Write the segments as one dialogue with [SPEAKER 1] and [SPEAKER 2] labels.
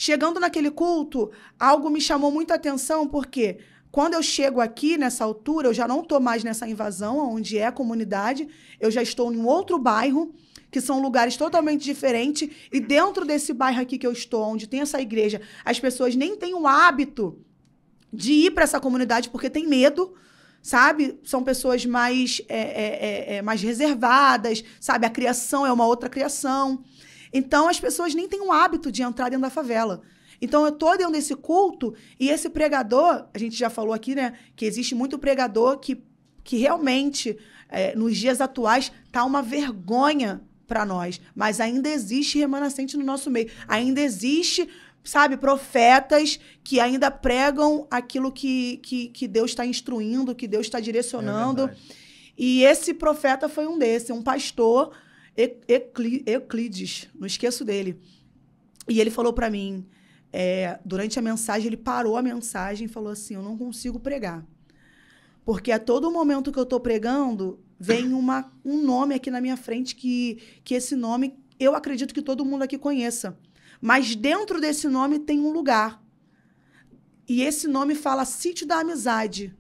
[SPEAKER 1] Chegando naquele culto, algo me chamou muito a atenção, porque quando eu chego aqui, nessa altura, eu já não estou mais nessa invasão, onde é a comunidade, eu já estou em outro bairro, que são lugares totalmente diferentes, e dentro desse bairro aqui que eu estou, onde tem essa igreja, as pessoas nem têm o hábito de ir para essa comunidade, porque tem medo, sabe? São pessoas mais, mais reservadas, sabe? A criação é uma outra criação. Então, as pessoas nem têm o hábito de entrar dentro da favela. Então, eu tô dentro desse culto e esse pregador, a gente já falou aqui, né, que existe muito pregador que realmente, nos dias atuais, tá uma vergonha para nós. Mas ainda existe remanescente no nosso meio. Ainda existe, sabe, profetas que ainda pregam aquilo que Deus está instruindo, que Deus está direcionando. E esse profeta foi um desses, um pastor, Euclides, não esqueço dele. E ele falou para mim, durante a mensagem, ele parou a mensagem e falou assim, eu não consigo pregar. Porque a todo momento que eu estou pregando, vem um nome aqui na minha frente que esse nome, eu acredito que todo mundo aqui conheça. Mas dentro desse nome tem um lugar. E esse nome fala Sítio da Amizade.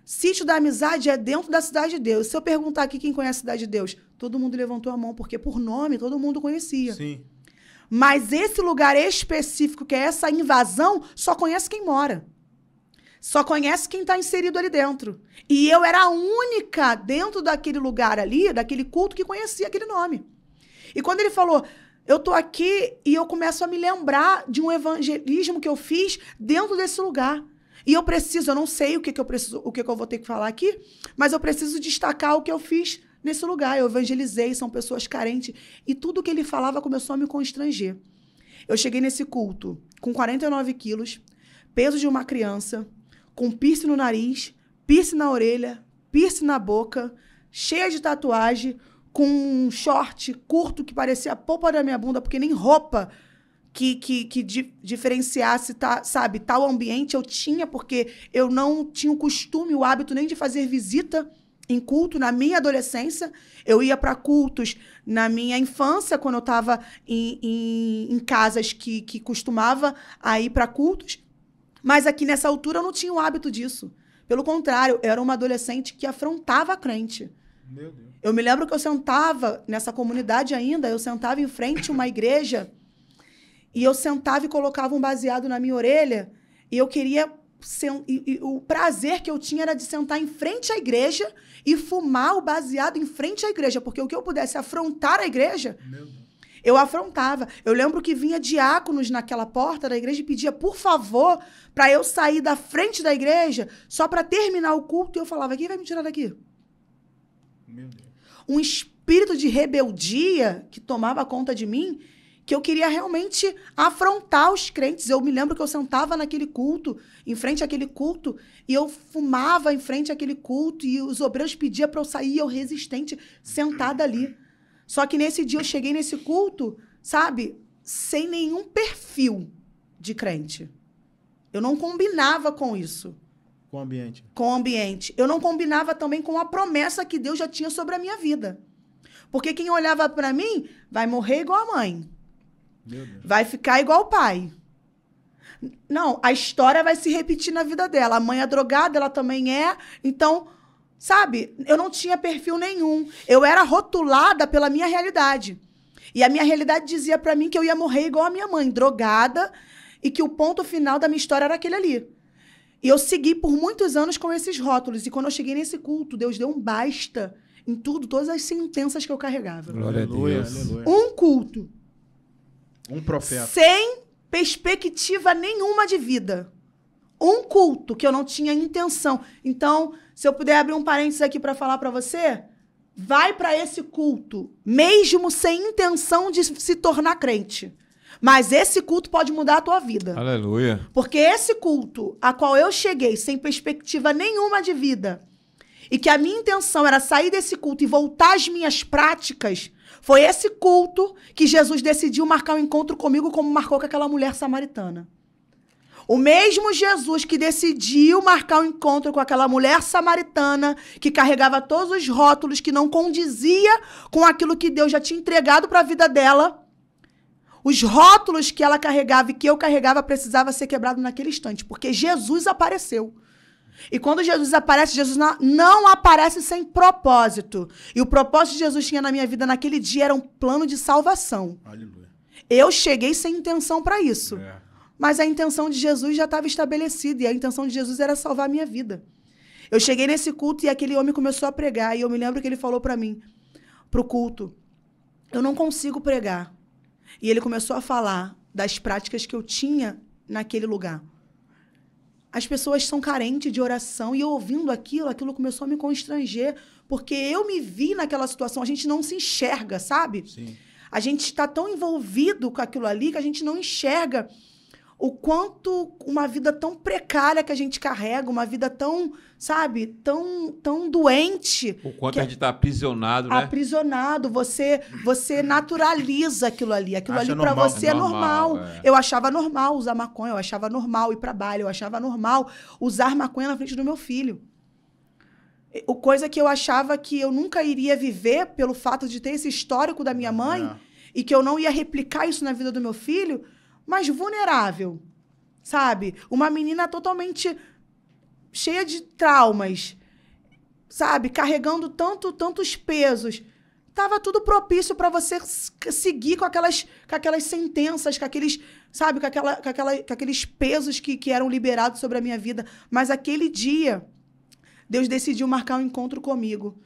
[SPEAKER 1] Sítio da Amizade é dentro da Cidade de Deus. Se eu perguntar aqui quem conhece a Cidade de Deus, todo mundo levantou a mão, porque por nome todo mundo conhecia.
[SPEAKER 2] Sim.
[SPEAKER 1] Mas esse lugar específico, que é essa invasão, só conhece quem mora. Só conhece quem está inserido ali dentro. E eu era a única dentro daquele lugar ali, daquele culto, que conhecia aquele nome. E quando ele falou, eu tô aqui e eu começo a me lembrar de um evangelismo que eu fiz dentro desse lugar. E eu não sei o que eu vou ter que falar aqui, mas eu preciso destacar o que eu fiz nesse lugar. Eu evangelizei, são pessoas carentes. E tudo que ele falava começou a me constranger. Eu cheguei nesse culto com 49 quilos, peso de uma criança, com piercing no nariz, piercing na orelha, piercing na boca, cheia de tatuagem, com um short curto que parecia a polpa da minha bunda, porque nem roupa que diferenciasse, sabe, tal ambiente eu tinha, porque eu não tinha o costume, o hábito nem de fazer visita em culto na minha adolescência. Eu ia para cultos na minha infância, quando eu estava em casas que costumava a ir para cultos. Mas aqui nessa altura eu não tinha o hábito disso. Pelo contrário, eu era uma adolescente que afrontava a crente.
[SPEAKER 2] Meu Deus.
[SPEAKER 1] Eu me lembro que eu sentava nessa comunidade ainda, eu sentava em frente a uma igreja e eu sentava e colocava um baseado na minha orelha e eu queria... o prazer que eu tinha era de sentar em frente à igreja e fumar o baseado em frente à igreja, porque o que eu pudesse afrontar a igreja, eu afrontava. Eu lembro que vinha diáconos naquela porta da igreja e pedia, por favor, para eu sair da frente da igreja só para terminar o culto, e eu falava, quem vai me tirar daqui?
[SPEAKER 2] Meu Deus.
[SPEAKER 1] Um espírito de rebeldia que tomava conta de mim, que eu queria realmente afrontar os crentes. Eu me lembro que eu sentava naquele culto, em frente àquele culto, e eu fumava em frente àquele culto, e os obreiros pediam para eu sair, eu resistente, sentada ali. Só que nesse dia eu cheguei nesse culto, sabe, sem nenhum perfil de crente. Eu não combinava com isso.
[SPEAKER 2] Com o ambiente.
[SPEAKER 1] Com o ambiente. Eu não combinava também com a promessa que Deus já tinha sobre a minha vida. Porque quem olhava para mim vai morrer igual a mãe.
[SPEAKER 2] Meu Deus.
[SPEAKER 1] Vai ficar igual o pai. Não, a história vai se repetir na vida dela. A mãe é drogada, ela também é. Então, sabe, eu não tinha perfil nenhum. Eu era rotulada pela minha realidade. E a minha realidade dizia para mim que eu ia morrer igual a minha mãe, drogada, e que o ponto final da minha história era aquele ali. E eu segui por muitos anos com esses rótulos. E quando eu cheguei nesse culto, Deus deu um basta em tudo, todas as sentenças que eu carregava.
[SPEAKER 2] Glória a Deus. Aleluia.
[SPEAKER 1] Um culto.
[SPEAKER 2] Um profeta.
[SPEAKER 1] Sem perspectiva nenhuma de vida. Um culto que eu não tinha intenção. Então, se eu puder abrir um parênteses aqui para falar para você, vai para esse culto, mesmo sem intenção de se tornar crente. Mas esse culto pode mudar a tua vida.
[SPEAKER 3] Aleluia.
[SPEAKER 1] Porque esse culto a qual eu cheguei sem perspectiva nenhuma de vida, e que a minha intenção era sair desse culto e voltar às minhas práticas, foi esse culto que Jesus decidiu marcar um encontro comigo, como marcou com aquela mulher samaritana. O mesmo Jesus que decidiu marcar um encontro com aquela mulher samaritana, que carregava todos os rótulos, que não condizia com aquilo que Deus já tinha entregado para a vida dela, Os rótulos que ela carregava e que eu carregava precisava ser quebrado naquele instante, porque Jesus apareceu. E quando Jesus aparece, Jesus não aparece sem propósito. E o propósito que Jesus tinha na minha vida naquele dia era um plano de salvação.
[SPEAKER 2] Aleluia.
[SPEAKER 1] Eu cheguei sem intenção para isso. Mas a intenção de Jesus já estava estabelecida. E a intenção de Jesus era salvar a minha vida. Eu cheguei nesse culto e aquele homem começou a pregar. E eu me lembro que ele falou para mim, pro culto, eu não consigo pregar. E ele começou a falar das práticas que eu tinha naquele lugar. As pessoas são carentes de oração. E eu ouvindo aquilo começou a me constranger. Porque eu me vi naquela situação. A gente não se enxerga, sabe?
[SPEAKER 2] Sim.
[SPEAKER 1] A gente está tão envolvido com aquilo ali que a gente não enxerga o quanto uma vida tão precária que a gente carrega, uma vida tão, sabe, tão doente.
[SPEAKER 3] O quanto a gente está aprisionado, né?
[SPEAKER 1] Aprisionado. Você naturaliza aquilo ali. Aquilo
[SPEAKER 2] Acha
[SPEAKER 1] ali para
[SPEAKER 2] normal.
[SPEAKER 1] você é normal. Eu achava normal usar maconha, eu achava normal ir para baile, eu achava normal usar maconha na frente do meu filho. Coisa que eu achava que eu nunca iria viver pelo fato de ter esse histórico da minha mãe e que eu não ia replicar isso na vida do meu filho, mas vulnerável, sabe? Uma menina totalmente cheia de traumas, sabe? Carregando tantos pesos. Tava tudo propício para você seguir com aquelas sentenças, com aqueles, sabe? Com aqueles pesos que eram liberados sobre a minha vida. Mas aquele dia, Deus decidiu marcar um encontro comigo.